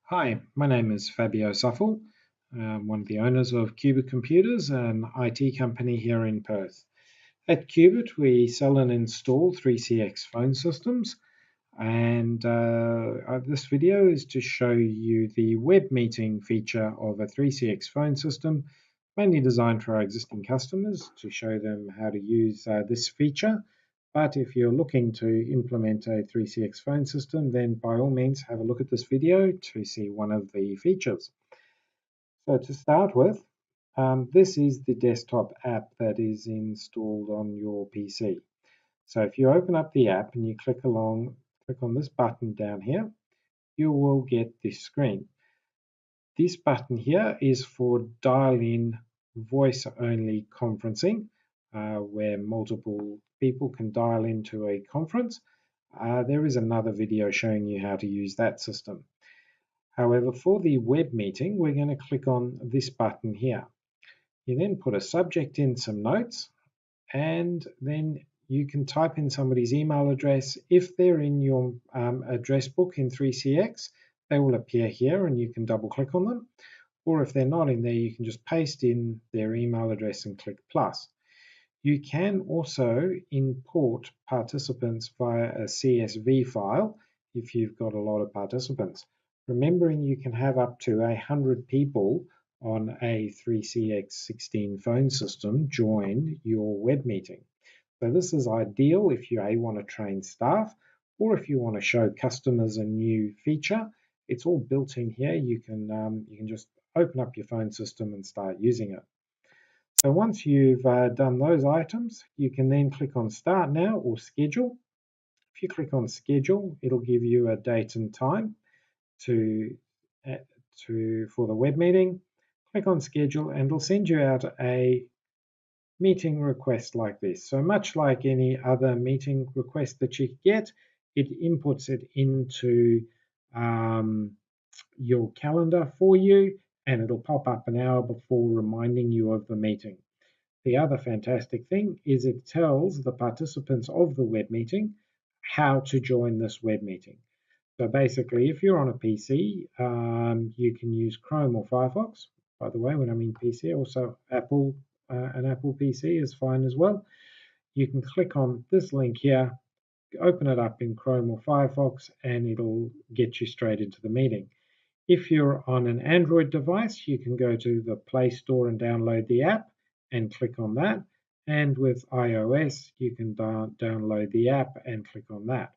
Hi, my name is Fabio Suffel. I'm one of the owners of Qbit Computers, an IT company here in Perth. At Qbit, we sell and install 3CX phone systems, and this video is to show you the web meeting feature of a 3CX phone system, mainly designed for our existing customers to show them how to use this feature. But if you're looking to implement a 3CX phone system, then by all means have a look at this video to see one of the features. So to start with, this is the desktop app that is installed on your PC. So if you open up the app and you click on this button down here, you will get this screen. This button here is for dial-in voice-only conferencing, where multiple people can dial into a conference. There is another video showing you how to use that system. However, for the web meeting, we're going to click on this button here. You then put a subject in, some notes, and then you can type in somebody's email address. If they're in your address book in 3CX, they will appear here and you can double click on them. Or if they're not in there, you can just paste in their email address and click plus. You can also import participants via a CSV file if you've got a lot of participants. Remembering you can have up to 100 people on a 3CX16 phone system join your web meeting. So this is ideal if you want to train staff or if you want to show customers a new feature. It's all built in here. You can just open up your phone system and start using it. So once you've done those items, you can then click on Start Now or Schedule. If you click on Schedule, it'll give you a date and time for the web meeting. Click on Schedule and it'll send you out a meeting request like this. So much like any other meeting request that you get, it inputs it into your calendar for you, and it'll pop up an hour before reminding you of the meeting. The other fantastic thing is it tells the participants of the web meeting how to join this web meeting. So basically, if you're on a PC, you can use Chrome or Firefox. By the way, when I mean PC, also an Apple PC is fine as well. You can click on this link here, open it up in Chrome or Firefox, and it'll get you straight into the meeting. If you're on an Android device, you can go to the Play Store and download the app and click on that. And with iOS, you can download the app and click on that.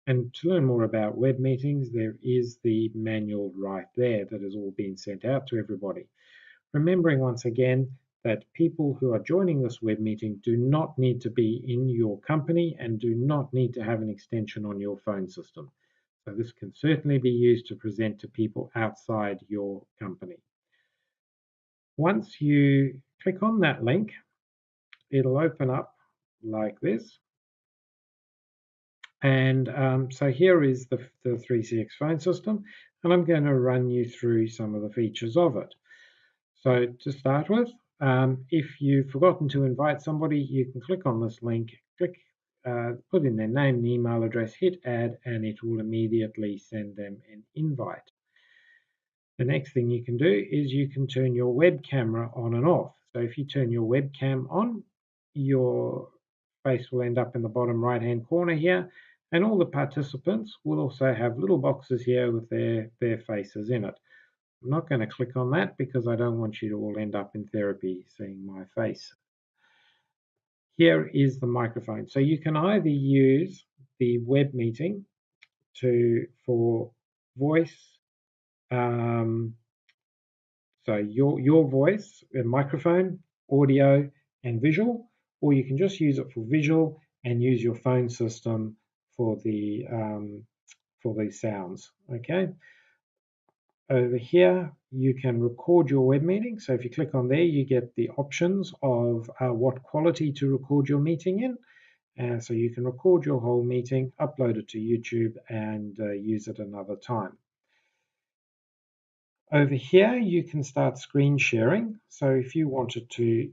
And to learn more about web meetings, there is the manual right there that has all been sent out to everybody. Remembering once again that people who are joining this web meeting do not need to be in your company and do not need to have an extension on your phone system. So this can certainly be used to present to people outside your company. Once you click on that link, it'll open up like this. And so here is the 3CX phone system, and I'm going to run you through some of the features of it. So to start with, if you've forgotten to invite somebody, you can click on this link, put in their name and email address, hit add, and it will immediately send them an invite. The next thing you can do is you can turn your web camera on and off. So if you turn your webcam on, your face will end up in the bottom right hand corner here, and all the participants will also have little boxes here with their faces in it. I'm not going to click on that because I don't want you to all end up in therapy seeing my face. Here is the microphone. So you can either use the web meeting for voice, so your voice, a microphone, audio, and visual, or you can just use it for visual and use your phone system for the sounds. Okay. Over here, you can record your web meeting. So if you click on there, you get the options of what quality to record your meeting in. So you can record your whole meeting, upload it to YouTube, and use it another time. Over here, you can start screen sharing. So if you wanted to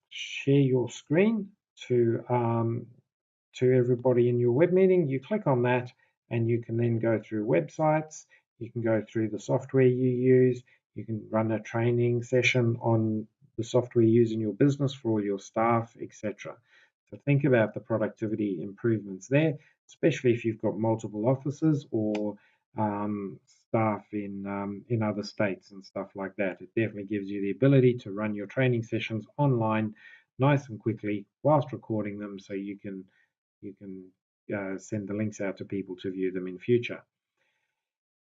share your screen to everybody in your web meeting, you click on that and you can then go through websites. You can go through the software you use. You can run a training session on the software you use in your business for all your staff, etc. So think about the productivity improvements there, especially if you've got multiple offices or staff in other states and stuff like that. It definitely gives you the ability to run your training sessions online nice and quickly whilst recording them, so you can send the links out to people to view them in future.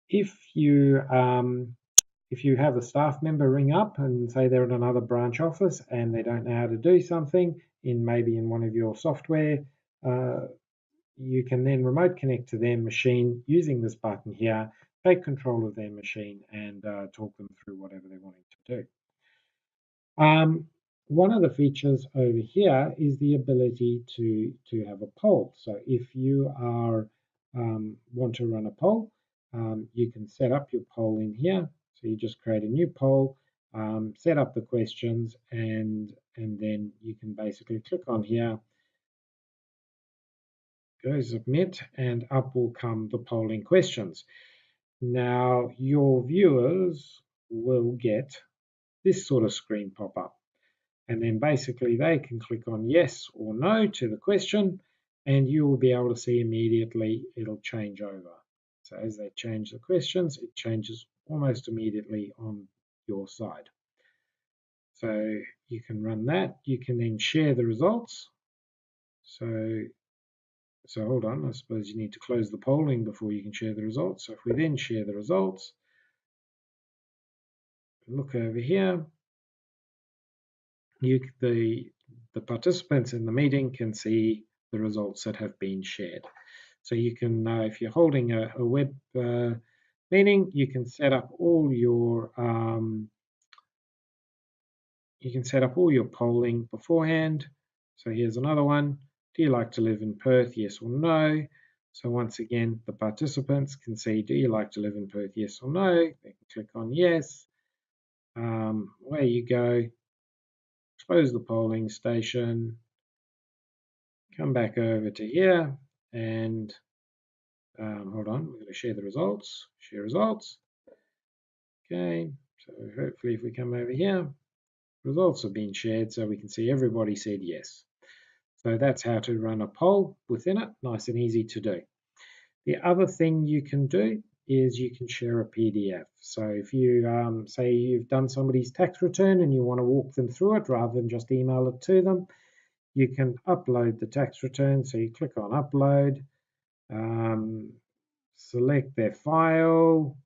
If you have a staff member ring up and say they're in another branch office and they don't know how to do something maybe in one of your software, you can then remote connect to their machine using this button here, take control of their machine and talk them through whatever they're wanting to do. One of the features over here is the ability to have a poll. So if you want to run a poll, you can set up your poll in here. So you just create a new poll, set up the questions, and then you can basically click on here, go submit, and up will come the polling questions. Now your viewers will get this sort of screen pop up. And then basically they can click on yes or no to the question, and you will be able to see immediately it'll change over. So as they change the questions, it changes almost immediately on your side. So you can run that. You can then share the results. So hold on, I suppose you need to close the polling before you can share the results. So if we then share the results, look over here, the participants in the meeting can see the results that have been shared. So you can, if you're holding a web meeting, you can set up all your polling beforehand. So here's another one. Do you like to live in Perth? Yes or no? So once again, the participants can see, do you like to live in Perth? Yes or no? They can click on yes. Away you go. Close the polling station. Come back over to here and hold on, we're going to share the results. Share results. Okay, so hopefully if we come over here, results have been shared so we can see everybody said yes. So that's how to run a poll within it, nice and easy to do. The other thing you can do is you can share a PDF. So if you say you've done somebody's tax return and you want to walk them through it rather than just email it to them, you can upload the tax return. So you click on upload, select their file,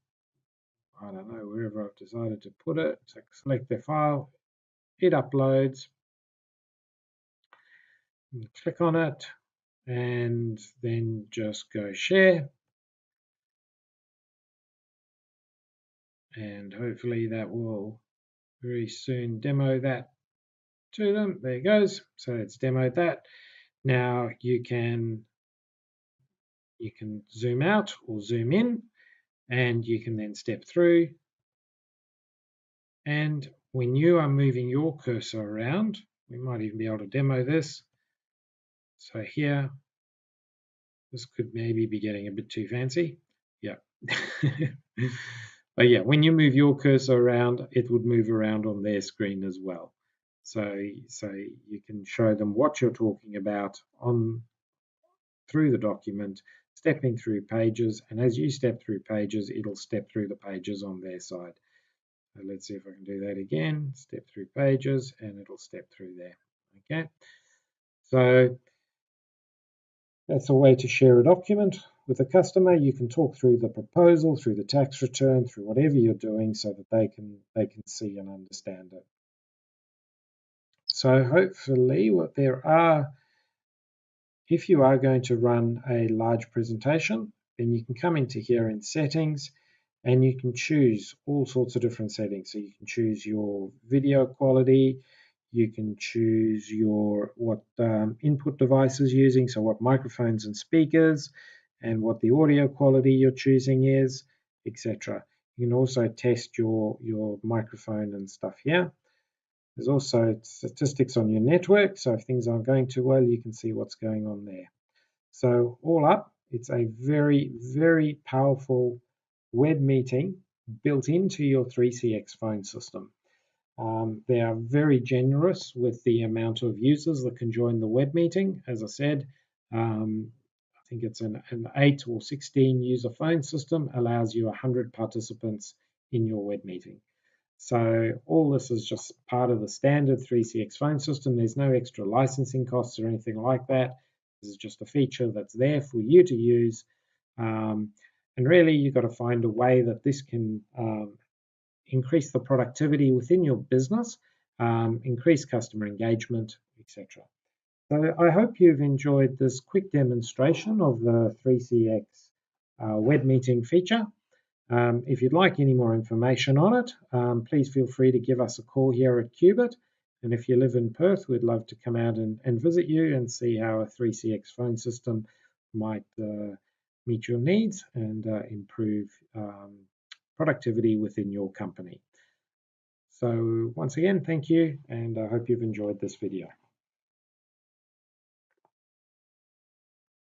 I don't know, wherever I've decided to put it. So select their file, it uploads, click on it, and then just go share. And hopefully that will very soon demo that to them. There it goes. So it's demoed that. Now you can zoom out or zoom in, and you can then step through. And when you are moving your cursor around, we might even be able to demo this. So here, this could maybe be getting a bit too fancy. Yeah. But yeah, when you move your cursor around, it would move around on their screen as well. So you can show them what you're talking about through the document, stepping through pages, and as you step through pages, it'll step through the pages on their side. So let's see if I can do that again. Step through pages, and it'll step through there. Okay. So that's a way to share a document with a customer. You can talk through the proposal, through the tax return, through whatever you're doing so that they can see and understand it. So hopefully if you are going to run a large presentation, then you can come into here in settings and you can choose all sorts of different settings. So you can choose your video quality, you can choose what input device is using, so what microphones and speakers, and what the audio quality you're choosing is, etc. You can also test your microphone and stuff here. There's also statistics on your network, so if things aren't going too well, you can see what's going on there. So all up, it's a very, very powerful web meeting built into your 3CX phone system. They are very generous with the amount of users that can join the web meeting. As I said, I think it's an 8 or 16 user phone system, allows you 100 participants in your web meeting. So all this is just part of the standard 3CX phone system. There's no extra licensing costs or anything like that. This is just a feature that's there for you to use. And really, you've got to find a way that this can increase the productivity within your business, increase customer engagement, etc. So I hope you've enjoyed this quick demonstration of the 3CX web meeting feature. If you'd like any more information on it, please feel free to give us a call here at Qbit. And if you live in Perth, we'd love to come out and visit you and see how a 3CX phone system might meet your needs and improve productivity within your company. So once again, thank you, and I hope you've enjoyed this video.